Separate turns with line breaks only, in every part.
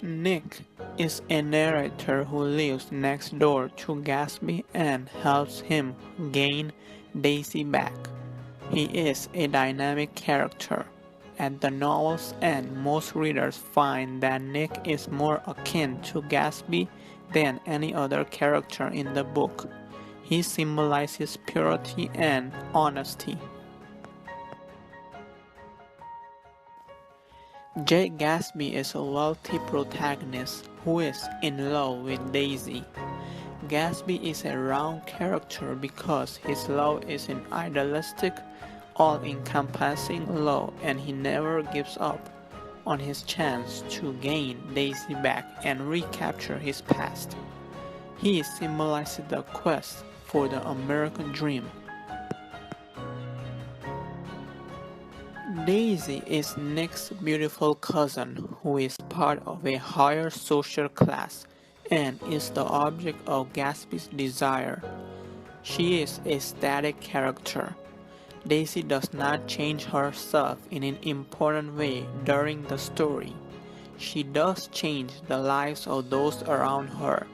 Nick is a narrator who lives next door to Gatsby and helps him gain Daisy back. He is a dynamic character. At the novel's end, most readers find that Nick is more akin to Gatsby than any other character in the book. He symbolizes purity and honesty. Jake Gatsby is a wealthy protagonist who is in love with Daisy. Gatsby is a round character because his love is an idealistic, all-encompassing love and he never gives up on his chance to gain Daisy back and recapture his past. He symbolizes the quest for the American dream. Daisy is Nick's beautiful cousin who is part of a higher social class and is the object of Gatsby's desire. She is a static character. Daisy does not change herself in an important way during the story. She does change the lives of those around her.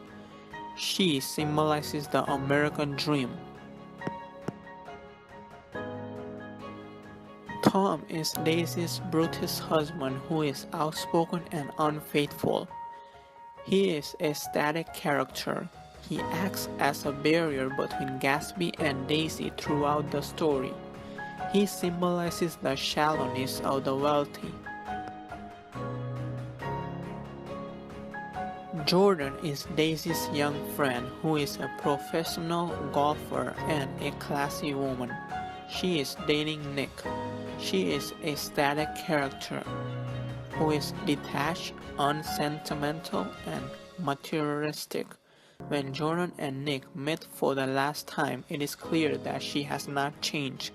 She symbolizes the American dream. Tom is Daisy's brutish husband who is outspoken and unfaithful. He is a static character. He acts as a barrier between Gatsby and Daisy throughout the story. He symbolizes the shallowness of the wealthy. Jordan is Daisy's young friend who is a professional golfer and a classy woman. She is dating Nick. She is a static character who is detached, unsentimental, and materialistic. When Jordan and Nick meet for the last time, it is clear that she has not changed.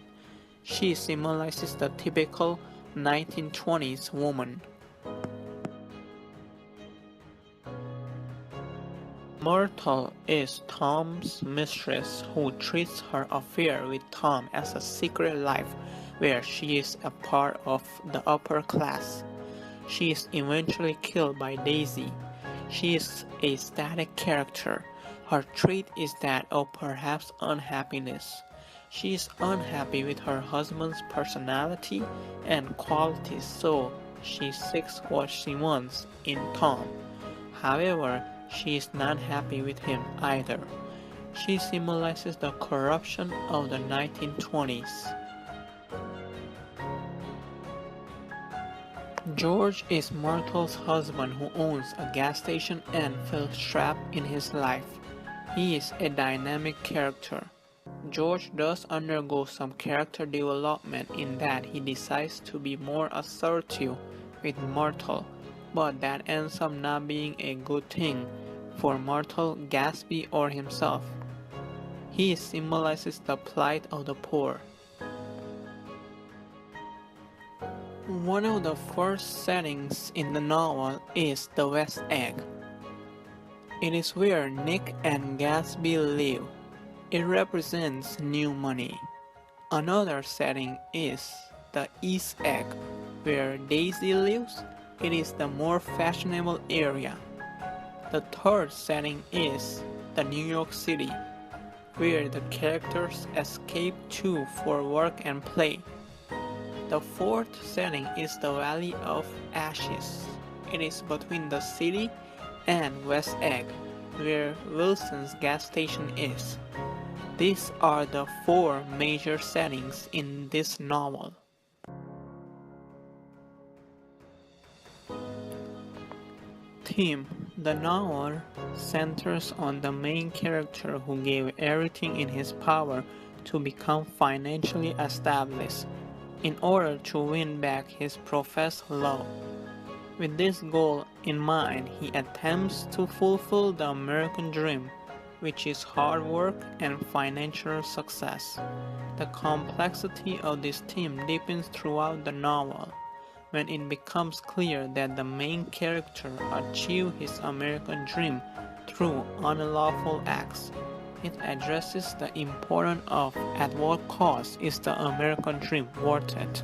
She symbolizes the typical 1920s woman. Myrtle is Tom's mistress who treats her affair with Tom as a secret life where she is a part of the upper class. She is eventually killed by Daisy. She is a static character. Her trait is that of perhaps unhappiness. She is unhappy with her husband's personality and qualities, so she seeks what she wants in Tom. However, she is not happy with him either. She symbolizes the corruption of the 1920s. George is Myrtle's husband who owns a gas station and feels trapped in his life. He is a dynamic character. George does undergo some character development in that he decides to be more assertive with Myrtle, but that ends up not being a good thing for Myrtle, Gatsby, or himself. He symbolizes the plight of the poor. One of the first settings in the novel is the West Egg. It is where Nick and Gatsby live. It represents new money. Another setting is the East Egg, where Daisy lives. It is the more fashionable area. The third setting is the New York City, where the characters escape to for work and play. The fourth setting is the Valley of Ashes. It is between the city and West Egg, where Wilson's gas station is. These are the four major settings in this novel. Theme: the novel centers on the main character who gave everything in his power to become financially established in order to win back his professed love. With this goal in mind, he attempts to fulfill the American dream, which is hard work and financial success. The complexity of this theme deepens throughout the novel, when it becomes clear that the main character achieved his American dream through unlawful acts. It addresses the importance of at what cost is the American dream worth it.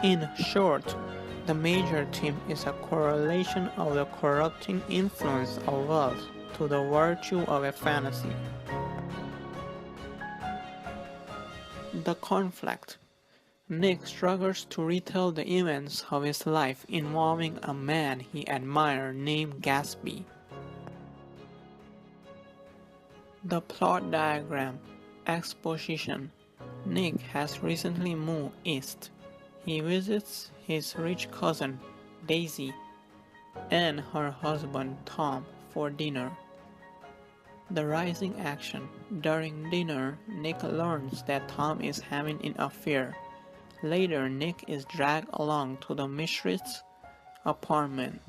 In short, the major theme is a correlation of the corrupting influence of wealth to the virtue of a fantasy. The conflict. Nick struggles to retell the events of his life involving a man he admired named Gatsby. The plot diagram. Exposition. Nick has recently moved east. He visits his rich cousin, Daisy, and her husband, Tom, for dinner. The rising action. During dinner, Nick learns that Tom is having an affair. Later, Nick is dragged along to the mistress' apartment.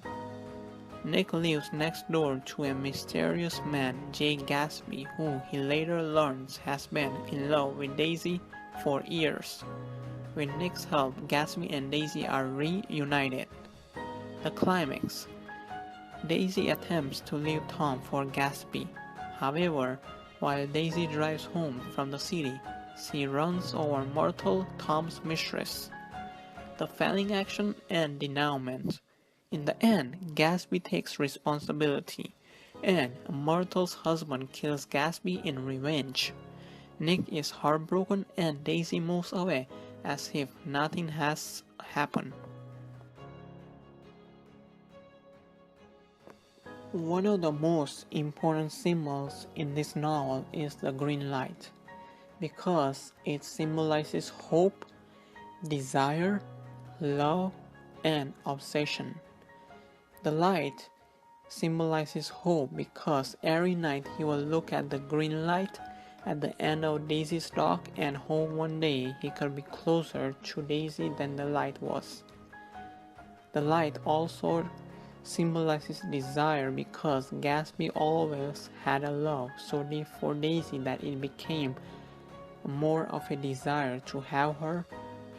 Nick lives next door to a mysterious man, Jay Gatsby, who he later learns has been in love with Daisy for years. With Nick's help, Gatsby and Daisy are reunited. The climax. Daisy attempts to leave Tom for Gatsby. However, while Daisy drives home from the city, she runs over mortal Tom's mistress. The failing action and denouement. In the end, Gatsby takes responsibility, and Myrtle's husband kills Gatsby in revenge. Nick is heartbroken and Daisy moves away as if nothing has happened. One of the most important symbols in this novel is the green light, because it symbolizes hope, desire, love, and obsession. The light symbolizes hope because every night he will look at the green light at the end of Daisy's dock and hope one day he could be closer to Daisy than the light was. The light also symbolizes desire because Gatsby always had a love so deep for Daisy that it became more of a desire to have her,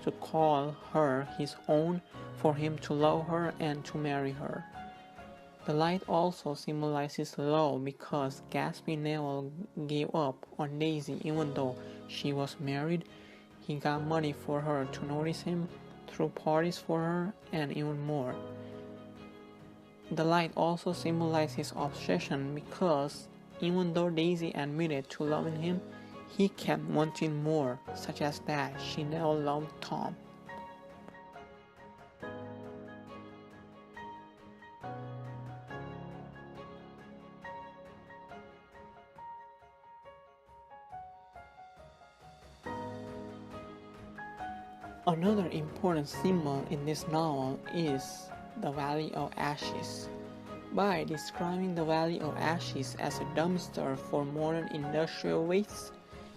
to call her his own, for him to love her and to marry her. The light also symbolizes love because Gatsby never gave up on Daisy even though she was married. He got money for her to notice him, threw parties for her, and even more. The light also symbolizes obsession because even though Daisy admitted to loving him, he kept wanting more, such as that she never loved Tom. Another important symbol in this novel is the Valley of Ashes. By describing the Valley of Ashes as a dumpster for modern industrial waste,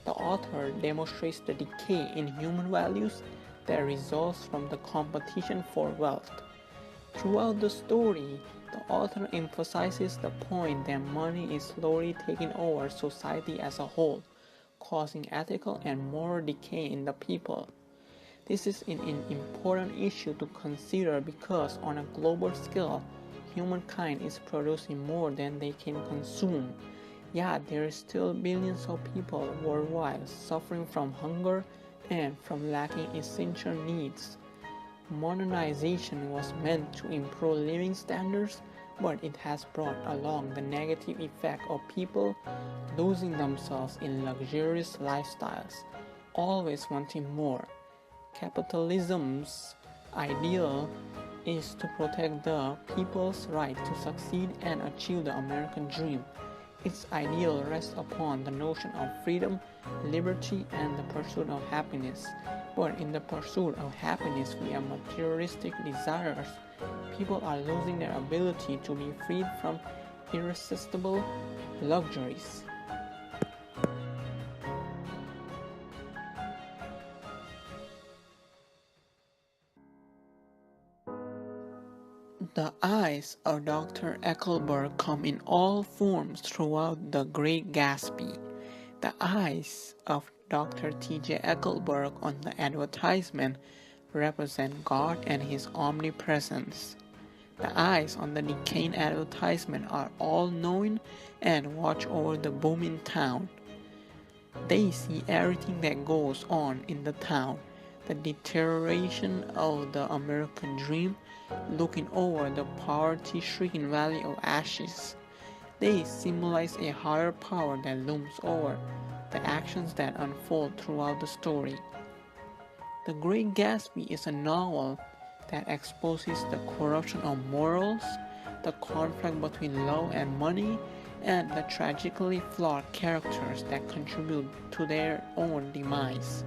the author demonstrates the decay in human values that results from the competition for wealth. Throughout the story, the author emphasizes the point that money is slowly taking over society as a whole, causing ethical and moral decay in the people. This is an important issue to consider because on a global scale, humankind is producing more than they can consume. Yet there are still billions of people worldwide suffering from hunger and from lacking essential needs. Modernization was meant to improve living standards, but it has brought along the negative effect of people losing themselves in luxurious lifestyles, always wanting more. Capitalism's ideal is to protect the people's right to succeed and achieve the American dream. Its ideal rests upon the notion of freedom, liberty, and the pursuit of happiness. But in the pursuit of happiness via materialistic desires, people are losing their ability to be freed from irresistible luxuries. The eyes of Dr. Eckelberg come in all forms throughout The Great Gatsby. The eyes of Dr. T.J. Eckelberg on the advertisement represent God and His omnipresence. The eyes on the decaying advertisement are all-knowing and watch over the booming town. They see everything that goes on in the town, the deterioration of the American dream, looking over the poverty-stricken valley of ashes. They symbolize a higher power that looms over the actions that unfold throughout the story. The Great Gatsby is a novel that exposes the corruption of morals, the conflict between love and money, and the tragically flawed characters that contribute to their own demise.